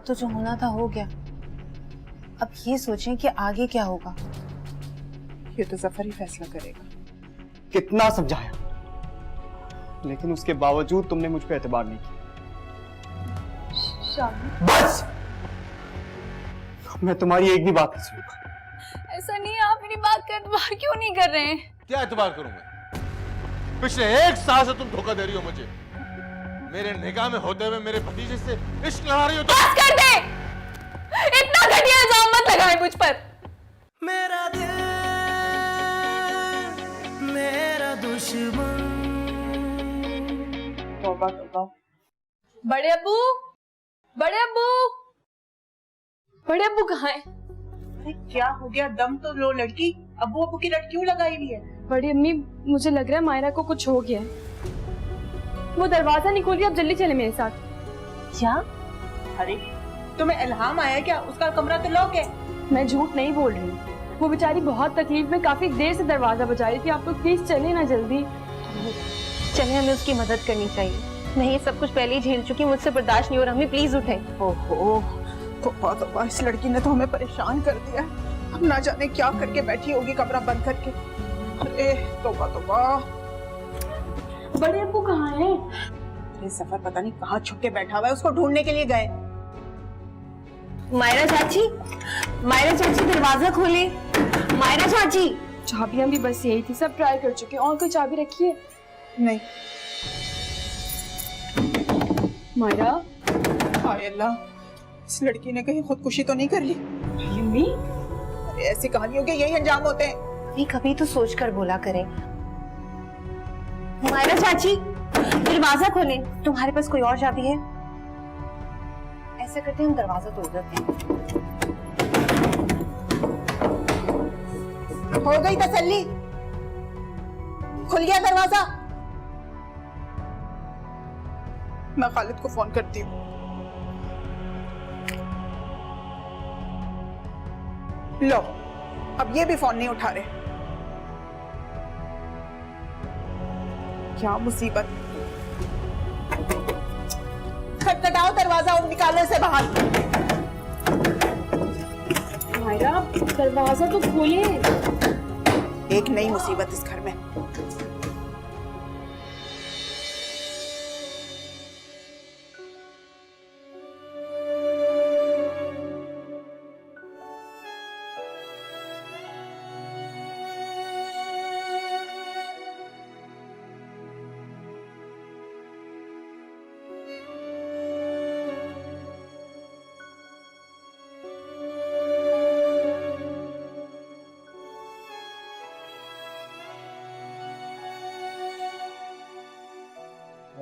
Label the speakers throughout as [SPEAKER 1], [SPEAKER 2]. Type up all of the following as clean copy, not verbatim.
[SPEAKER 1] अब तो जो होना था हो गया। अब ये सोचें कि आगे क्या होगा।
[SPEAKER 2] ये तो जफर ही फैसला करेगा।
[SPEAKER 3] कितना समझाया, लेकिन उसके बावजूद तुमने मुझ पे एतबार नहीं किया। बस, मैं तुम्हारी एक भी बात नहीं सुनूंगा।
[SPEAKER 4] ऐसा नहीं है, आप मेरी बात का एतबार क्यों नहीं कर रहे हैं?
[SPEAKER 5] क्या एतबार करूं मैं? पिछले 1 साल से तुम धोखा दे रही हो मुझे। मेरे निगाह में होते हुए मेरे भतीजे से इश्क लड़ा रही हो।
[SPEAKER 4] बस कर दे, इतना घटिया इल्जाम मत लगाए मुझ पर।
[SPEAKER 6] मेरा दिल मेरा दुश्मन।
[SPEAKER 2] तौबा तौबा।
[SPEAKER 4] बड़े अब्बू, बड़े अब्बू, बड़े अब्बू कहाँ हैं?
[SPEAKER 2] अरे क्या हो गया? दम तो लो लड़की। अब्बू अब्बू की रट क्यों लगाई हुई है?
[SPEAKER 4] बड़ी अम्मी, मुझे लग रहा है मायरा को कुछ हो गया है। वो दरवाजा नहीं खोल रही, आप जल्दी चले मेरे साथ।
[SPEAKER 2] क्या? अरे तुम्हें इल्हाम आया क्या? उसका कमरा तो लॉक है।
[SPEAKER 4] मैं झूठ नहीं बोल रही, वो बेचारी बहुत तकलीफ में काफी देर से दरवाजा बजा रही थी। आप लोग प्लीज चले ना जल्दी।
[SPEAKER 1] चलिए, हमें उसकी मदद करनी चाहिए। मैं ये सब कुछ पहले ही झेल चुकी हूँ, मुझसे बर्दाश्त नहीं हो रहा। हमें प्लीज उठें।
[SPEAKER 2] ओहो, तौबा तौबा, इस लड़की ने तो हमें परेशान कर दिया। अब ना जाने क्या करके बैठी होगी कमरा बंद करके। अरे तौबा तौबा।
[SPEAKER 4] बड़े अब्बू कहाँ हैं?
[SPEAKER 2] ये सफर पता नहीं कहाँ छुप के बैठा हुआ है, उसको ढूंढने के लिए गए।
[SPEAKER 1] मायरा चाची, मायरा चाची दरवाजा खोले। मायरा चाची।
[SPEAKER 4] चाबियां भी बस यही थी, सब ट्राई कर चुके हैं। और कोई चाबी रखी है?
[SPEAKER 2] नहीं।
[SPEAKER 4] मायरा।
[SPEAKER 2] हाय अल्लाह, इस लड़की ने कहीं खुदकुशी तो नहीं कर ली?
[SPEAKER 4] यम्मी?
[SPEAKER 2] अरे ऐसी कहानियों के यही अंजाम होते हैं।
[SPEAKER 1] नहीं, कभी तो सोच कर बोला करें। मायरा चाची, दरवाजा खोलें। तुम्हारे पास कोई और चाबी है? ऐसा करते हैं, हम दरवाजा तोड़ देते हैं।
[SPEAKER 2] हो गई तसल्ली? खुल गया दरवाजा? मैं खालिद को फोन करती हूँ। लो, अब ये भी फोन नहीं उठा रहे। क्या मुसीबत। खटखटाओ दरवाजा और निकालो इसे बाहर।
[SPEAKER 4] मायरा, दरवाजा तो खोले।
[SPEAKER 2] एक नई मुसीबत इस घर में।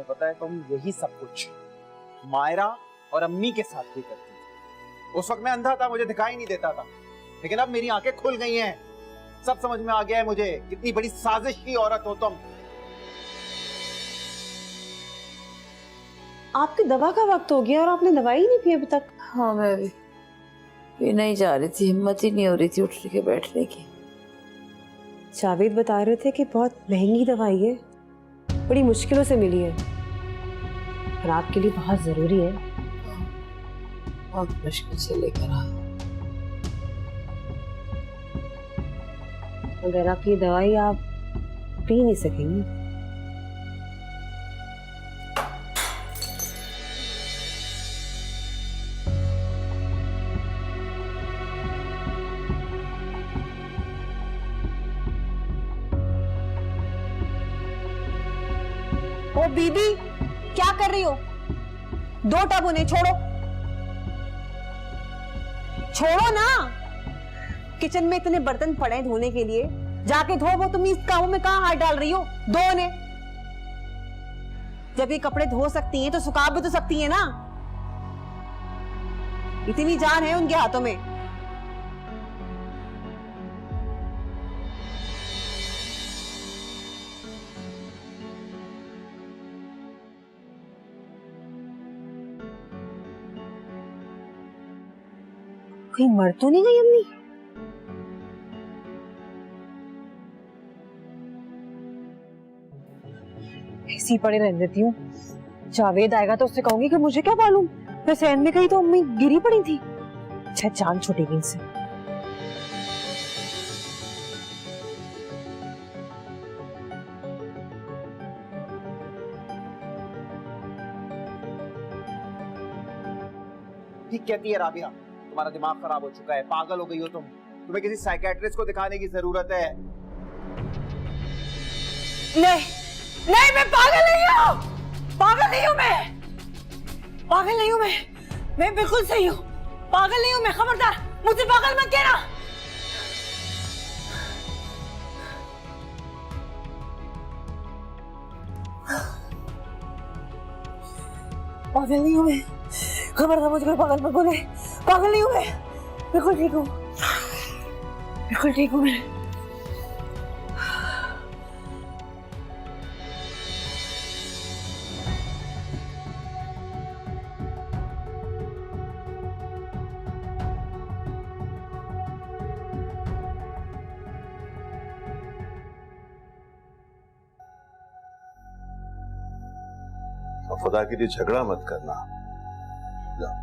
[SPEAKER 3] पता है, तुम यही सब कुछ मायरा और अम्मी के साथ भी करती थी। उस वक्त मैं अंधा था, मुझे दिखाई नहीं देता था, लेकिन अब मेरी आंखें खुल गई हैं। सब समझ में आ गया है मुझे, कितनी बड़ी साजिश की औरत हो तुम।
[SPEAKER 7] आपकी दवा का वक्त हो गया और आपने दवाई नहीं पी अभी तक।
[SPEAKER 8] हाँ, मैं भी पीना ही जा रही थी, हिम्मत ही नहीं हो रही थी उठ के बैठने की।
[SPEAKER 7] जावेद बता रहे थे कि बहुत महंगी दवाई है, बड़ी मुश्किलों से मिली है और आपके लिए बहुत जरूरी है।
[SPEAKER 8] बहुत मुश्किल से लेकर आया।
[SPEAKER 7] अगर आप ये दवाई आप पी नहीं सकेंगी।
[SPEAKER 1] ओ बीबी, क्या कर रही हो? 2 टब उन्हें छोड़ो। छोड़ो ना। किचन में इतने बर्तन पड़े हैं धोने के लिए, जाके धो। वो तुम इस कामों में कहाँ हाथ डाल रही हो? दो ने। जब ये कपड़े धो सकती हैं तो सुखा भी तो सकती हैं ना। इतनी जान है उनके हाथों में।
[SPEAKER 7] कहीं मर तो नहीं गई अम्मी? ऐसी पड़े रहने देती हूँ। जावेद आएगा तो उससे कहूंगी कि मुझे क्या मालूम,
[SPEAKER 1] फिर सहन में कहीं तो अम्मी गिरी पड़ी थी। शायद जान छूटेगी इनसे।
[SPEAKER 3] ठीक कहती है राबिया, तुम्हारा दिमाग खराब हो चुका है, पागल हो गई हो तुम। तुम्हें किसी साइकियाट्रिस्ट को दिखाने की जरूरत है।
[SPEAKER 1] नहीं नहीं, मैं पागल नहीं हूँ, पागल नहीं हूँ मैं, पागल नहीं हूँ मैं बिल्कुल सही हूँ, पागल नहीं हूँ मैं। खबरदार मुझे पागल मत कहना। पागल नहीं हूँ मैं, खबरदार मुझे कोई पागल मत बोले। पागल नहीं हूँ मैं, बिल्कुल ठीक हूँ, बिल्कुल ठीक हूँ मैं।
[SPEAKER 5] खुदा के लिए झगड़ा मत करना,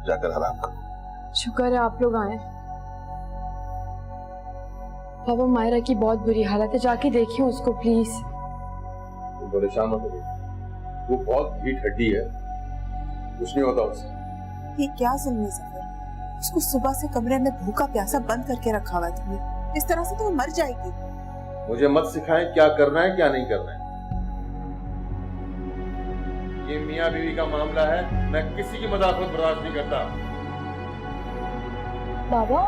[SPEAKER 5] जाकर आराम करो।
[SPEAKER 4] शुक्र है आप लोग आए। बाबा मायरा की बहुत बुरी हालत है, जाके देखिए उसको प्लीज।
[SPEAKER 5] तुम परेशान मत हो, वो बहुत ढीठ हड्डी है, कुछ नहीं होता उससे।
[SPEAKER 2] ये क्या जुल्म है सफर, उसको सुबह से कमरे में भूखा प्यासा बंद करके रखा हुआ है तुमने। इस तरह से तो वो मर जाएगी।
[SPEAKER 5] मुझे मत सिखाएं क्या करना है क्या नहीं करना है। ये मियाँ बीवी का मामला है, मैं किसी की मदाखलत बर्दाश्त नहीं करता।
[SPEAKER 4] बाबा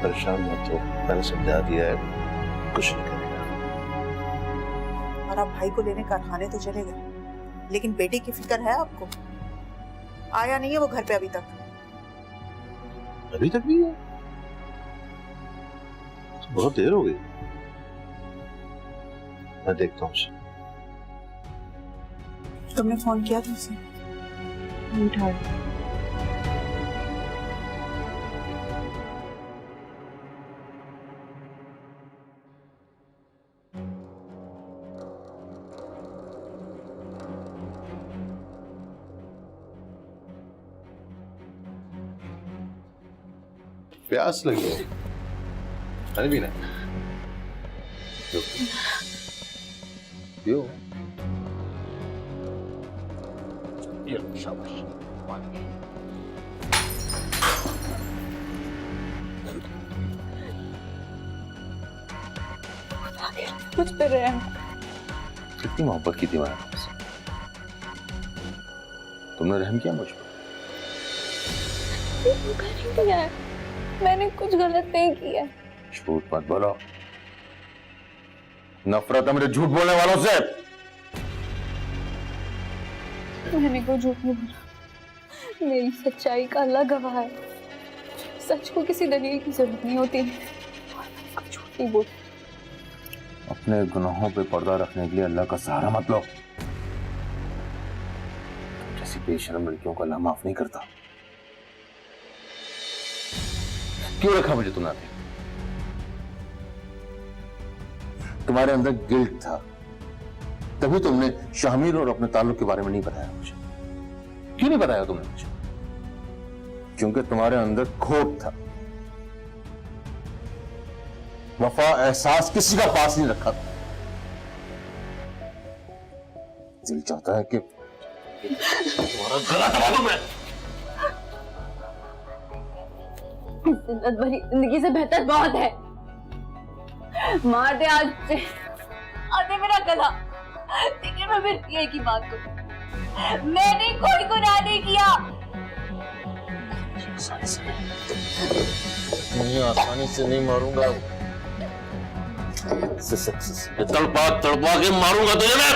[SPEAKER 5] परेशान मत हो, मैंने समझा दिया है, कुछ नहीं करेगा।
[SPEAKER 2] और आप भाई को लेने कारखाने तो चले गए, लेकिन बेटे की फिक्र है आपको? आया नहीं है वो घर पे अभी तक?
[SPEAKER 5] अभी तक नहीं है, बहुत देर हो गई। मैं देखता हूँ उसे।
[SPEAKER 2] तुमने फोन किया था उसे?
[SPEAKER 4] उठा
[SPEAKER 5] प्यास लगी है, पानी पीना? पियो। ये लो, शाबाश।
[SPEAKER 4] कुछ कर रहे हैं।
[SPEAKER 5] कितनी मोहब्बत की थी मैंने तुमसे, तुमने रहम किया मुझ पर।
[SPEAKER 4] किया है, मैंने कुछ गलत नहीं किया।
[SPEAKER 5] झूठ मत बोलो, नफरत है मेरे झूठ बोलने वालों से।
[SPEAKER 4] मैंने कोई झूठ नहीं बोला, मेरी सच्चाई का अल्लाह गवाह है। सच को किसी दलील की जरूरत नहीं होती, कोई झूठ नहीं बोल।
[SPEAKER 5] अपने गुनाहों पे पर्दा रखने के लिए अल्लाह का सहारा मत लो। जैसी बेशरम लड़कियों को अल्लाह माफ नहीं करता। क्यों रखा मुझे तुमने आते? तुम्हारे अंदर गिल्ट था, तभी तुमने शामिर और अपने ताल्लुक के बारे में नहीं बताया मुझे। क्यों नहीं बताया तुमने मुझे? क्योंकि तुम्हारे अंदर खोट था, वफा एहसास किसी का पास नहीं रखा। दिल चाहता है कि तुम्हारा गला दबा दूं मैं।
[SPEAKER 4] जिंदत भरी जिंदगी से बेहतर बहुत है। मार दे आज से, आते मेरा गला। लेकिन मैं फिर एक ही बात करूं, मैंने कोई गुनाह नहीं किया।
[SPEAKER 5] नहीं, आसानी से नहीं मारूंगा, तड़पा तड़पा के मारूंगा तुझे मैं।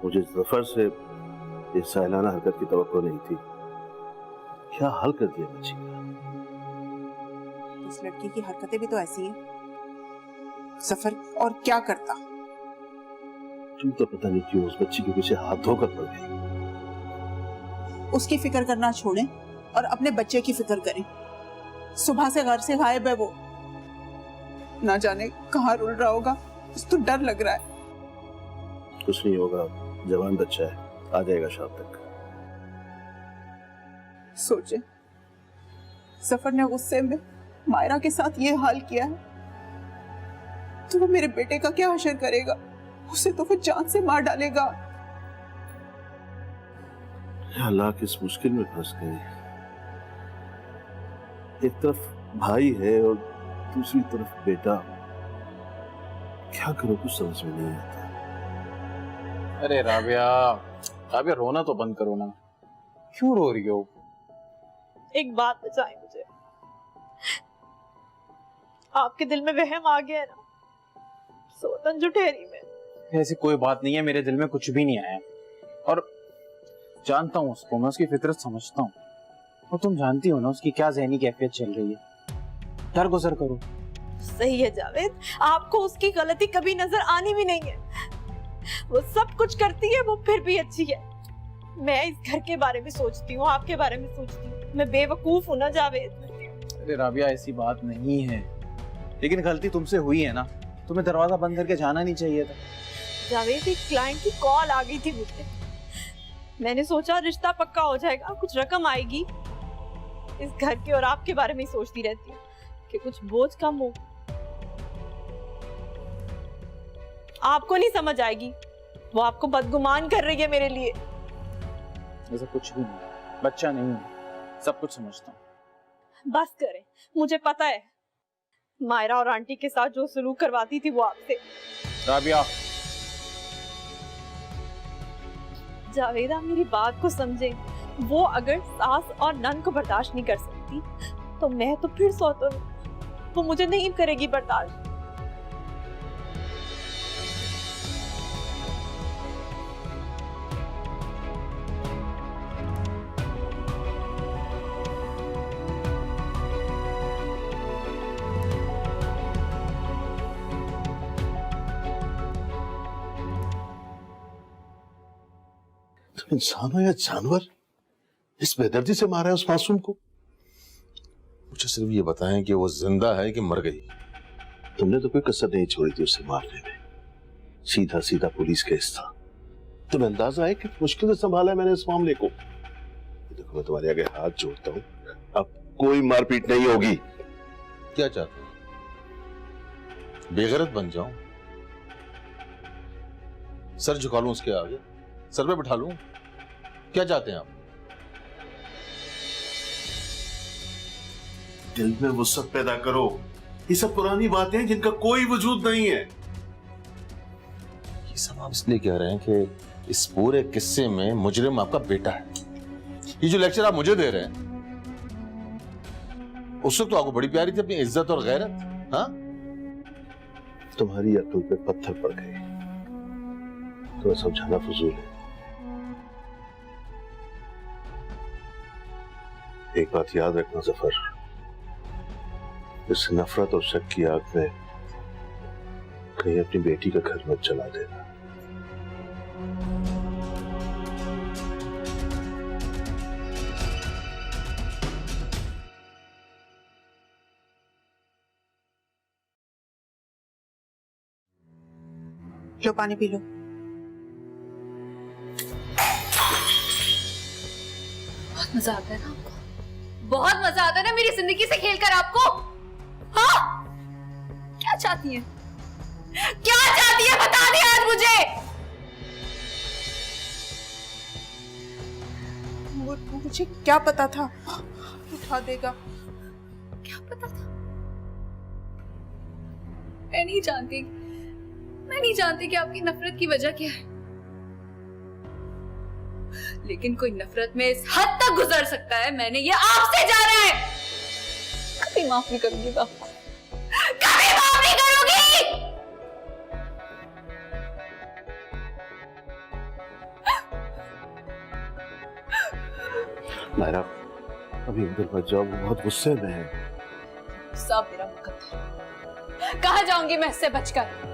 [SPEAKER 9] मुझे जफर से इस साइलाना हरकत की तवक्को नहीं थी। क्या हाल कर दिया बच्ची का।
[SPEAKER 2] उस लड़की की हरकतें भी तो ऐसी हैं। सफर और क्या करता।
[SPEAKER 9] तुम तो पता नहीं क्यों उस बच्ची के पीछे हाथ धोकर पड़ गई।
[SPEAKER 2] उसकी फिक्र करना छोड़ें और अपने बच्चे की फिक्र करें। सुबह से घर से गायब है वो, ना जाने कहाँ रुल रहा होगा। मुझे तो डर लग रहा है।
[SPEAKER 9] कुछ नहीं होगा, जवान बच्चा है, आ जाएगा शाम तक।
[SPEAKER 2] सोचे सफर ने गुस्से में मायरा के साथ ये हाल किया है तो वो मेरे बेटे का क्या हशर करेगा। उसे तो वो जान से मार डालेगा।
[SPEAKER 9] अल्लाह किस मुश्किल में फंस गई। एक तरफ भाई है और दूसरी तरफ बेटा। क्या करो कुछ समझ में नहीं आता।
[SPEAKER 3] अरे राबिया, राबिया रोना तो बंद करो ना। क्यों रो रही हो?
[SPEAKER 1] एक बात बताएं मुझे, आपके दिल में वहम आ गया है ना सोतन जुठेरी में?
[SPEAKER 3] ऐसी कोई बात नहीं है, मेरे दिल में कुछ भी नहीं आया। और जानता हूँ उसको, मैं उसकी फितरत समझता हूँ। और तुम जानती हो ना उसकी क्या ज़हनी कैफियत चल रही है। दरगुजर करो।
[SPEAKER 1] सही है जावेद, आपको उसकी गलती कभी नजर आनी भी नहीं है। वो सब कुछ करती है, वो फिर भी अच्छी है। मैं इस घर के बारे में सोचती हूँ, आपके बारे में सोचती हूँ। मैं बेवकूफ हूँ ना जावेद।
[SPEAKER 3] अरे राबिया, ऐसी बात नहीं है, लेकिन गलती तुमसे हुई है ना। तुम्हें दरवाजा बंद करके जाना नहीं चाहिए था।
[SPEAKER 1] जावेद, एक क्लाइंट की कॉल आ गई थी मुझे। मैंने सोचा रिश्ता पक्का हो जाएगा, कुछ रकम आएगी। इस घर के और आपके बारे में ही सोचती रहती हूँ कि कुछ बोझ कम हो। आपको नहीं समझ आएगी, वो आपको बदगुमान कर रही है मेरे लिए।
[SPEAKER 3] ऐसा कुछ भी नहीं, बच्चा नहीं हूँ, सब कुछ समझता हूँ।
[SPEAKER 1] बस करें, मुझे पता है मायरा और आंटी के साथ जो सलूक करवाती थी वो आपसे।
[SPEAKER 3] राबिया,
[SPEAKER 1] जावेद, आप मेरी बात को समझें। वो अगर सास और नन को बर्दाश्त नहीं कर सकती तो मैं तो फिर सौतन हूं। वो मुझे नहीं करेगी बर्दाश्त।
[SPEAKER 9] तुम इंसान हो या जानवर? इस बेदर्दी से मारा है उस मासूम को।
[SPEAKER 5] मुझे सिर्फ ये बताएं कि वो जिंदा है कि मर गई।
[SPEAKER 9] तुमने तो कोई कसर नहीं छोड़ी थी उसे मारने में। सीधा सीधा पुलिस केस था। तुम्हें अंदाजा है कि मुश्किल से संभाला है मैंने इस मामले को। देखो, मैं तुम्हारे आगे हाथ जोड़ता हूँ, अब कोई मारपीट नहीं होगी।
[SPEAKER 5] क्या चाहते हो? बेगैरत बन जाऊं? सर झुका लूं उसके आगे, सर पे बिठा लूं? क्या चाहते हैं आप?
[SPEAKER 9] दिल में वुसअत पैदा करो। ये सब पुरानी बातें हैं जिनका कोई वजूद नहीं है।
[SPEAKER 5] ये सब आप इसलिए कह रहे हैं कि इस पूरे किस्से में मुजरिम आपका बेटा है। ये जो लेक्चर आप मुझे दे रहे हैं, उस वक्त तो आपको बड़ी प्यारी थी अपनी इज्जत और गैरत। हाँ,
[SPEAKER 9] तुम्हारी अकल पे पत्थर पड़ गए, तुम्हें समझाना फजूल है। एक बात याद रखना जफर, इस नफरत और शक की आग में कहीं अपनी बेटी का घर मत जला देना।
[SPEAKER 2] लो पानी पी लो।
[SPEAKER 4] बहुत मजा आता है ना आपको? बहुत मजा आता है ना मेरी जिंदगी से खेलकर आपको? हाँ? क्या चाहती है? क्या चाहती है बता दे आज मुझे।
[SPEAKER 2] मुझे क्या पता था उठा देगा।
[SPEAKER 4] क्या पता था? मैं नहीं जानती कि आपकी नफरत की वजह क्या है, लेकिन कोई नफरत में इस हद तक गुजर सकता है, मैंने ये आपसे जाना है। कभी माफ नहीं करूंगी मैं आपको, कभी माफ नहीं करूंगी।
[SPEAKER 9] मायरा अभी अंदर मत जाओ, वो बहुत गुस्से में है।
[SPEAKER 4] सब मेरा मुकद्दर, कहाँ जाऊंगी मैं इससे बचकर?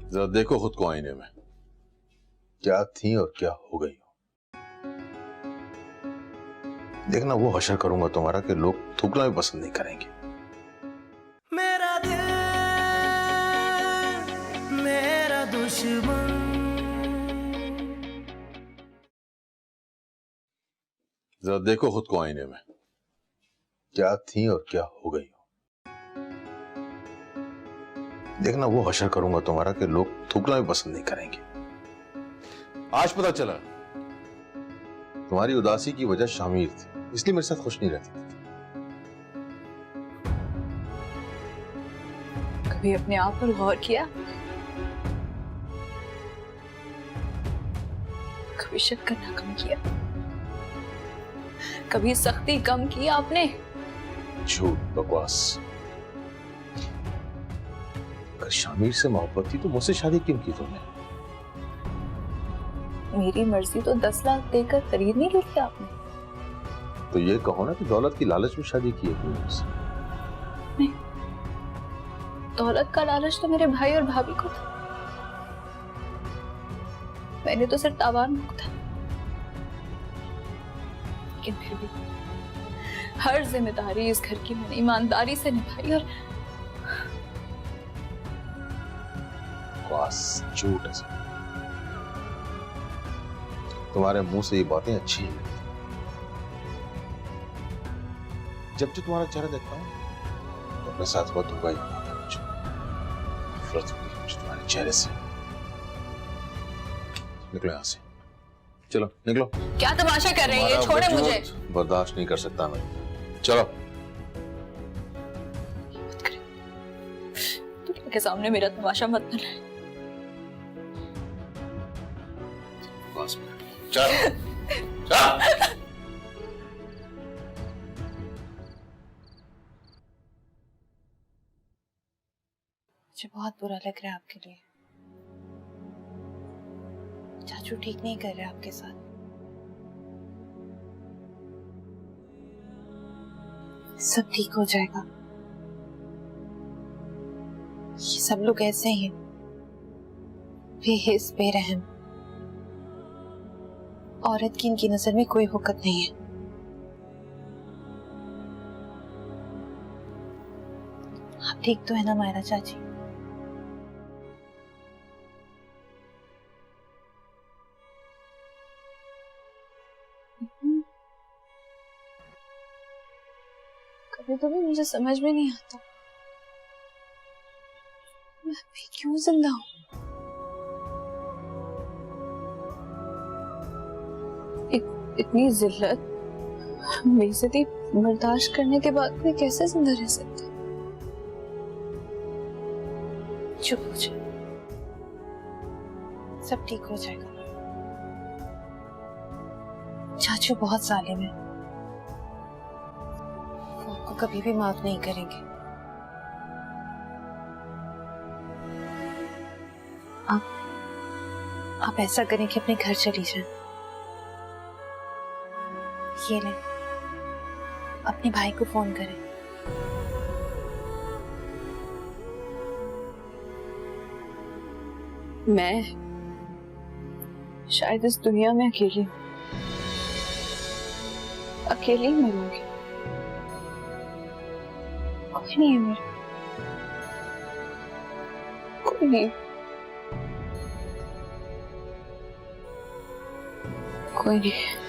[SPEAKER 5] जरा देखो खुद को आईने में, क्या थी और क्या हो गई हो। देखना वो हशर करूंगा तुम्हारा कि लोग थूकना भी पसंद नहीं करेंगे।
[SPEAKER 6] मेरा दिल मेरा दुश्मन।
[SPEAKER 5] जरा देखो खुद को आईने में, क्या थी और क्या हो गई हो। देखना वो हशर करूंगा तुम्हारा कि लोग थूकना भी पसंद नहीं करेंगे। आज पता चला तुम्हारी उदासी की वजह शामिर थी, इसलिए मेरे साथ खुश नहीं रहती थी।
[SPEAKER 4] कभी अपने आप पर गौर किया? कभी शक करना कम किया? कभी सख्ती कम की आपने?
[SPEAKER 5] झूठ, बकवास। अगर शामिर से मोहब्बत थी तो मुझसे शादी क्यों की तुमने?
[SPEAKER 4] मेरी मर्जी तो 10 लाख देकर खरीद नहीं ली थी आपने।
[SPEAKER 5] तो ये कहो ना कि दौलत की लालच में शादी की है तुमने मुझसे।
[SPEAKER 4] नहीं, दौलत का लालच तो मेरे भाई और भाभी को था, मैंने तो सिर्फ तावान मांगा था। लेकिन फिर भी हर जिम्मेदारी इस घर की मैंने ईमानदारी से निभाई और
[SPEAKER 5] बकवास, झूठ है सब। तुम्हारे मुंह से ये बातें अच्छी हैं। जब जो तुम्हारा चेहरा देखता हूं तो अपने साथ बहुत धोखा ही होता है मुझे। नफरत होती है मुझे तुम्हारे चेहरे से। निकलो यहाँ से, चलो निकलो।
[SPEAKER 4] क्या तमाशा कर रही है? छोड़े मुझे।
[SPEAKER 5] बर्दाश्त नहीं कर सकता मैं, चलो।
[SPEAKER 4] दुनिया के सामने मेरा तमाशा मत बनाए।
[SPEAKER 5] चल चल।
[SPEAKER 1] मुझे बहुत बुरा लग रहा है आपके लिए। चाचू ठीक नहीं कर रहे आपके साथ। सब ठीक हो जाएगा। ये सब लोग ऐसे ही बेहिस, बेरहम। औरत की इनकी नजर में कोई हुक्कत नहीं है। आप ठीक तो है ना मायरा चाची?
[SPEAKER 4] कभी कभी मुझे समझ में नहीं आता मैं अभी क्यों जिंदा हूं। इतनी जिल्लत, बेइज्जती बर्दाश्त करने के बाद कोई कैसे जिंदा रह सकता?
[SPEAKER 1] चुप हो जाओ, सब ठीक हो जाएगा। चाचू बहुत जालिम है, वो आपको कभी भी माफ नहीं करेंगे। आप ऐसा करें कि अपने घर चली जाएं। ये ले, अपने भाई को फोन करें।
[SPEAKER 4] मैं शायद इस दुनिया में अकेली हूं, अकेली ही मरूंगी। कोई नहीं है मेरा, कोई नहीं, कोई नहीं।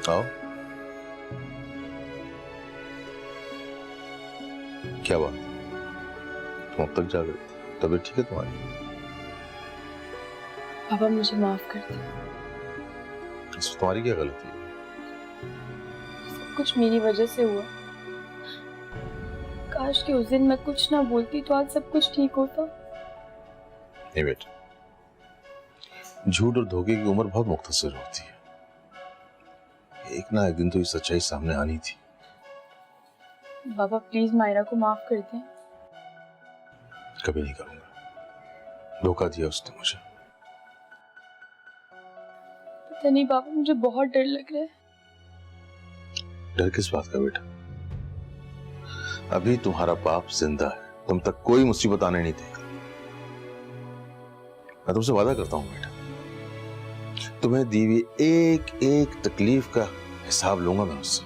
[SPEAKER 5] आओ। क्या बात, तुम अब तक जाग रही? तबीयत ठीक है तुम्हारी?
[SPEAKER 4] पापा मुझे माफ कर दो।
[SPEAKER 5] इसमें तुम्हारी क्या गलती है?
[SPEAKER 4] सब कुछ मेरी वजह से हुआ। काश कि उस दिन मैं कुछ ना बोलती तो आज सब कुछ ठीक होता।
[SPEAKER 5] नहीं बेटा, झूठ और धोखे की उम्र बहुत मुख्तसर होती है। एक ना एक दिन तो ये सच्चाई सामने आनी थी।
[SPEAKER 4] बाबा प्लीज मायरा को माफ कर दें।
[SPEAKER 5] कभी नहीं करूंगा, धोखा दिया उसने मुझे।
[SPEAKER 4] पता नहीं बाबा, मुझे बहुत डर लग रहा है।
[SPEAKER 5] डर किस बात का बेटा? अभी तुम्हारा बाप जिंदा है, तुम तक कोई मुसीबत आने नहीं देगा। मैं तुमसे वादा करता हूं बेटा, तुम्हें दी हुई एक एक तकलीफ का हिसाब लूंगा मैं उससे।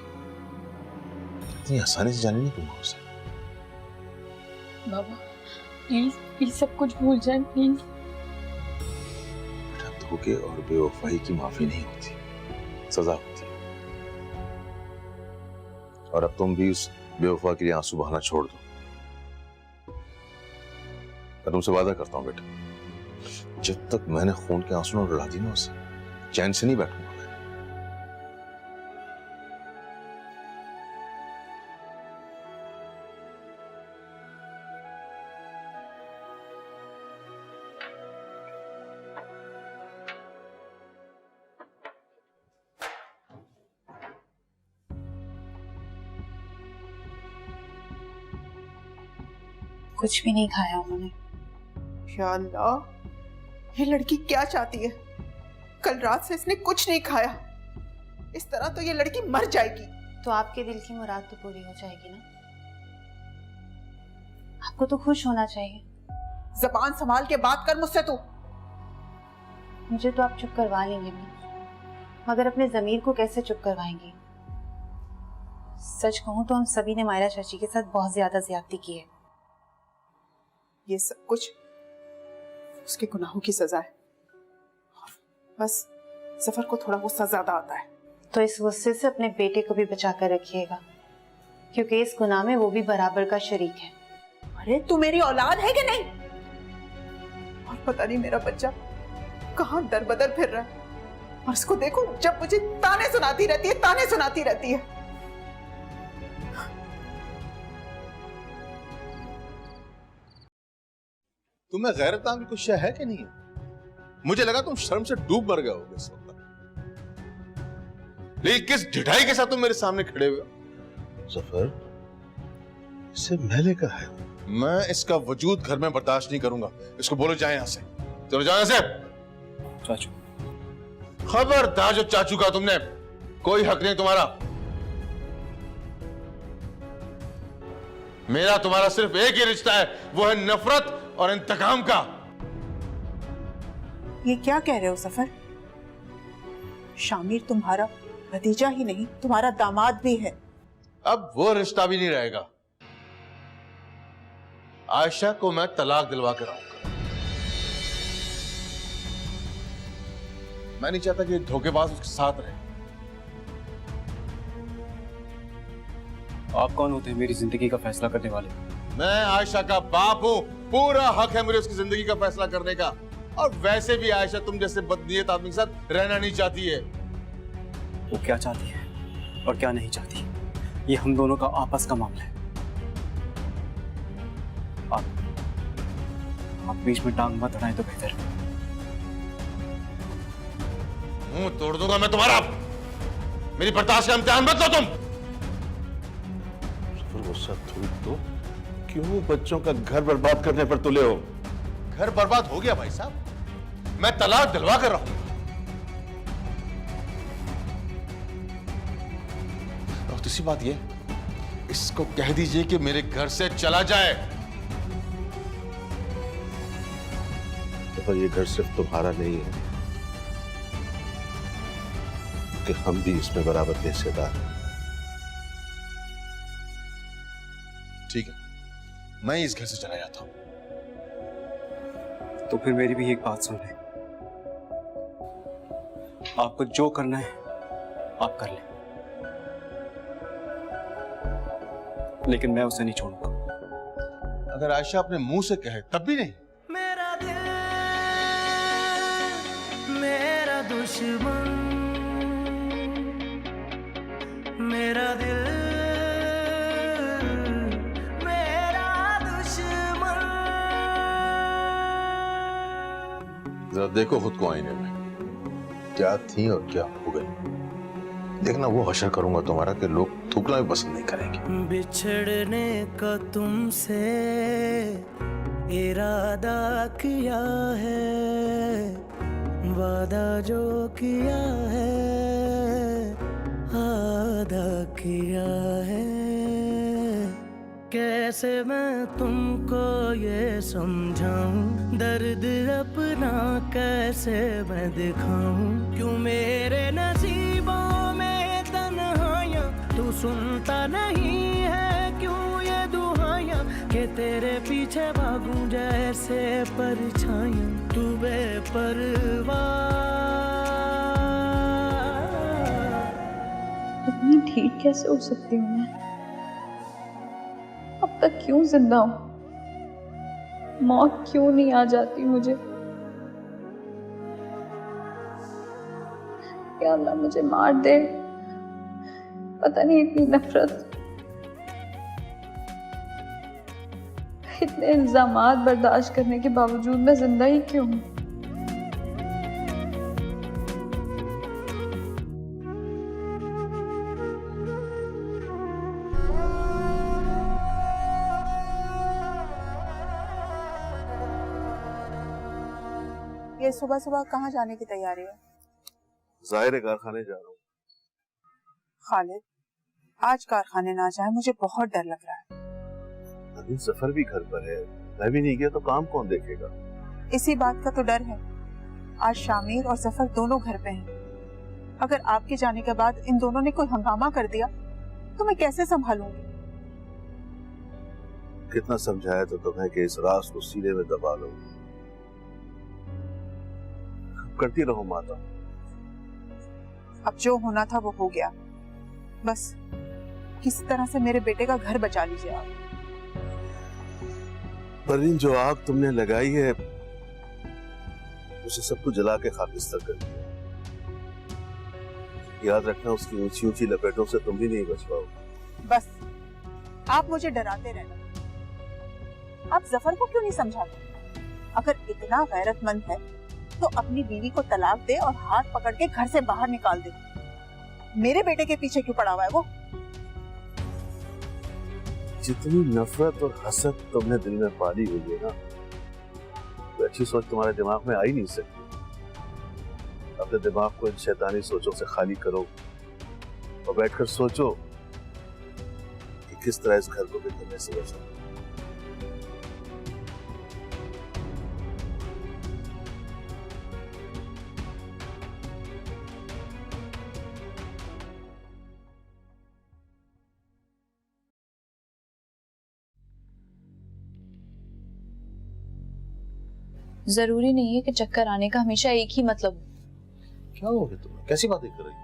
[SPEAKER 5] इतनी आसानी से जाने नहीं दूंगा उसे।
[SPEAKER 4] बाबा प्लीज प्लीज सब कुछ भूल जाएं प्लीज।
[SPEAKER 5] बेटा, धोखे और बेवफाई की माफी नहीं होती, सजा होती है। और अब तुम भी उस बेवफा के लिए आंसू बहाना छोड़ दो। मैं तुमसे वादा करता हूं बेटा, जब तक मैंने खून के आंसू न रुला दी ना उसे, चैन से नहीं बैठूंगा।
[SPEAKER 1] कुछ भी नहीं खाया उन्होंने।
[SPEAKER 2] या अल्लाह, ये लड़की क्या चाहती है? कल रात से इसने कुछ नहीं खाया। इस तरह तो ये लड़की मर जाएगी।
[SPEAKER 1] तो आपके दिल की मुराद तो पूरी हो जाएगी ना? आपको तो खुश होना चाहिए।
[SPEAKER 2] जबान संभाल के बात कर मुझसे तू।
[SPEAKER 1] मुझे तो आप चुप करवा लेंगे भी, मगर अपने जमीर को कैसे चुप करवाएंगी? सच कहूं तो हम सभी ने मायरा चाची के साथ बहुत ज्यादा ज्यादती की है।
[SPEAKER 2] ये सब कुछ उसके गुनाहों की सजा है। बस सफर को थोड़ा गुस्सा ज्यादा आता है।
[SPEAKER 1] तो इस गुस्से से अपने बेटे को भी बचा कर रखिएगा, क्योंकि इस गुनाह में वो भी बराबर का शरीक है।
[SPEAKER 2] अरे तू मेरी औलाद है कि नहीं? और पता नहीं मेरा बच्चा कहां दर बदर फिर रहा है। और इसको देखो, जब मुझे ताने सुनाती रहती है, ताने सुनाती रहती है।
[SPEAKER 5] तुम्हें गैरत नाम की कुछ शय है कि नहीं है? मुझे लगा तुम शर्म से डूब मर गए होगे इस वक्त। लेकिन किस ढिठाई के साथ तुम मेरे सामने खड़े हुए हो? सफर, इसे मैं लेकर आया हूं। मैं इसका वजूद घर में बर्दाश्त नहीं करूंगा। इसको बोलो जाए यहां से, चलो जाए यहां से।
[SPEAKER 10] चाचू,
[SPEAKER 5] खबरदार, जो चाचू का तुमने कोई हक नहीं तुम्हारा। मेरा तुम्हारा सिर्फ एक ही रिश्ता है, वो है नफरत और इंतकाम का।
[SPEAKER 2] ये क्या कह रहे हो सफर? शामिर तुम्हारा भतीजा ही नहीं, तुम्हारा दामाद भी है।
[SPEAKER 5] अब वो रिश्ता भी नहीं रहेगा। आयशा को मैं तलाक दिलवा कर आऊंगा। मैं नहीं चाहता कि धोखेबाज उसके साथ रहे।
[SPEAKER 10] आप कौन होते हैं मेरी जिंदगी का फैसला करने वाले?
[SPEAKER 5] मैं आयशा का बाप हूं, पूरा हक है मुझे उसकी जिंदगी का फैसला करने का। और वैसे भी आयशा तुम जैसे बदनीयत आदमी के साथ रहना नहीं चाहती है।
[SPEAKER 10] वो क्या चाहती है और क्या नहीं चाहती, ये हम दोनों का आपस का मामला है। आप बीच में टांग मत अड़ाएं तो बेहतर।
[SPEAKER 5] मुंह तोड़ दूंगा मैं तुम्हारा। मेरी बर्दाश्त का इम्तिहान मत लो तुम। गुस्सा थोड़ी तो क्यों बच्चों का घर बर्बाद करने पर तुले हो? घर बर्बाद हो गया भाई साहब, मैं तलाक दिलवा कर रहा हूं। और दूसरी बात ये, इसको कह दीजिए कि मेरे घर से चला जाए।
[SPEAKER 9] तो ये घर सिर्फ तुम्हारा नहीं है, कि हम भी इसमें बराबर के हिस्सेदार हैं।
[SPEAKER 5] ठीक है, मैं इस घर से चला जाता हूं।
[SPEAKER 10] तो फिर मेरी भी एक बात सुन ले, आपको जो करना है आप कर लें, लेकिन मैं उसे नहीं छोड़ूंगा।
[SPEAKER 5] अगर आयशा अपने मुंह से कहे तब भी नहीं?
[SPEAKER 6] मेरा दिल मेरा दुश्मन, मेरा दिल मेरा दुश्मन।
[SPEAKER 5] जरा देखो खुद को आईने में, क्या थी और क्या हो गई। देखना वो हशर करूंगा तुम्हारा कि लोग थूकना भी पसंद नहीं करेंगे।
[SPEAKER 6] बिछड़ने का तुमसे इरादा किया है, वादा जो किया है आदा किया है। कैसे मैं तुमको ये समझाऊं, दर्द अपना कैसे मैं दिखाऊं। क्यों मेरे नसीबों में तन्हाइयां, तू सुनता नहीं है क्यों ये दुहाइयां, कि तेरे पीछे भागूं जैसे परछाइयां, तू बेपरवाह।
[SPEAKER 4] इतनी ठीक कैसे हो सकती हूँ मैं? अब तक क्यों जिंदा हूँ? मौत क्यों नहीं आ जाती मुझे? या अल्लाह मुझे मार दे। पता नहीं इतनी नफरत, इतने इल्जामात बर्दाश्त करने के बावजूद मैं जिंदा ही क्यों हूँ?
[SPEAKER 2] ये सुबह सुबह कहाँ जाने की तैयारी है?
[SPEAKER 9] जाहिर कारखाने जा रहा हूँ।
[SPEAKER 2] खालिद, आज कारखाने ना जाए, मुझे बहुत डर लग रहा है।
[SPEAKER 9] अभी सफर भी घर पर है, मैं भी नहीं गया तो काम कौन देखेगा?
[SPEAKER 2] इसी बात का तो डर है। आज शामिर और जफर दोनों घर पे हैं। अगर आपके जाने के बाद इन दोनों ने कोई हंगामा कर दिया तो मैं कैसे संभालूंगी?
[SPEAKER 9] कितना समझाया तो तुम्हें कि इस राज को सीने में दबा लो। करती रहो माता।
[SPEAKER 2] अब जो होना था वो हो गया। बस किसी तरह से मेरे बेटे का घर बचा लीजिए आप।
[SPEAKER 9] परवीन, जो आग तुमने लगाई है उसे सब कुछ जला के खाकिस्तान कर दिया। याद रखना, उसकी ऊंची ऊंची लपेटों से तुम भी नहीं बच पाओगे।
[SPEAKER 2] बस आप मुझे डराते रहना। आप जफर को क्यों नहीं समझाते? अगर इतना गैरतमंद है तो अपनी बीवी को तलाक दे और हाथ पकड़ के घर से बाहर निकाल दे। मेरे बेटे के पीछे क्यों पड़ा हुआ है वो?
[SPEAKER 9] जितनी नफरत और हसद तुमने दिल में पाली हुई है ना, तो अच्छी सोच तुम्हारे दिमाग में आ ही नहीं सकती। अपने दिमाग को इन शैतानी सोचों से खाली करो और बैठकर सोचो कि किस तरह इस घर को बिखरने से बचाओ।
[SPEAKER 4] जरूरी नहीं है कि चक्कर आने का हमेशा एक ही मतलब हो।
[SPEAKER 5] क्या हो गया तुम्हें? कैसी बातें कर रही हो?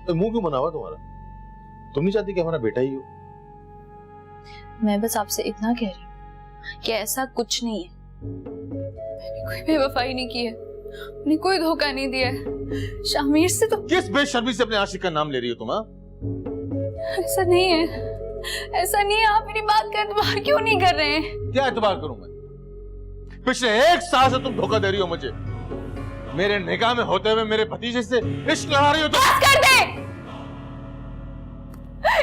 [SPEAKER 5] तो मुंह क्यों बना हुआ तुम्हारा? तुम नहीं चाहती कि हमारा बेटा ही हो?
[SPEAKER 4] मैं बस आपसे इतना कह रही हूँ कि ऐसा कुछ नहीं है। मैंने कोई बेवफाई नहीं की है, मैंने कोई धोखा नहीं दिया है। शामिर से तो
[SPEAKER 5] किस बेशर्मी से अपने आशिक का नाम ले रही हो तुम?
[SPEAKER 4] ऐसा नहीं है, ऐसा नहीं है। आप मेरी बात का एतबार क्यों नहीं कर रहे हैं?
[SPEAKER 5] क्या एतबार करूं मैं? पिछले 1 साल से तुम धोखा दे रही हो मुझे। मेरे निगाह में होते हुए मेरे भतीजे से इश्क लड़ा रही हो तुम।
[SPEAKER 4] बस कर दे!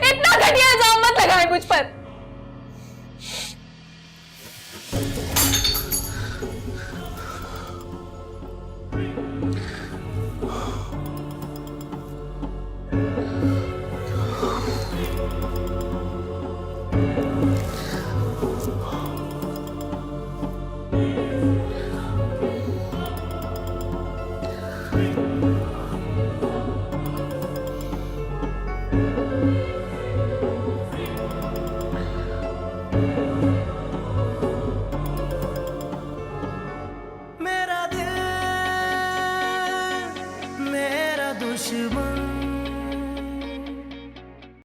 [SPEAKER 4] इतना घटिया इल्जाम मत लगाए मुझ पर।
[SPEAKER 6] मेरा दिल मेरा दुश्मन,